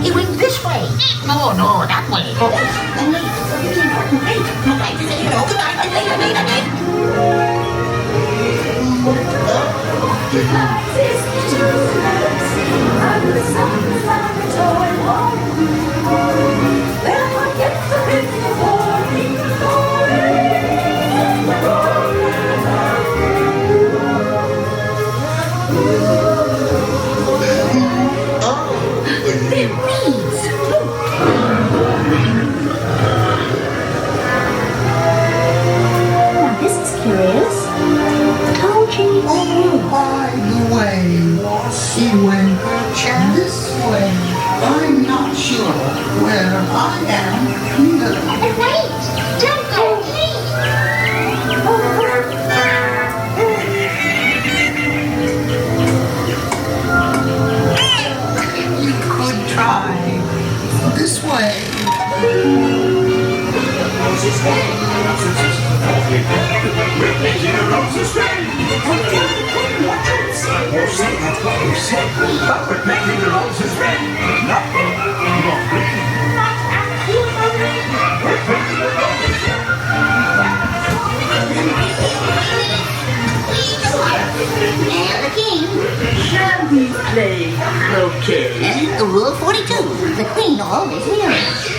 He went this way. No, that way. Okay, say hello, goodbye. I He went this way. I'm not sure where I am either. wait! Don't go, please! You could try this way. We're making a roses rain. But we're making the roses red. Not green. We're making the roses red. And the king. Shall we play croquet? Rule 42. The queen always wins.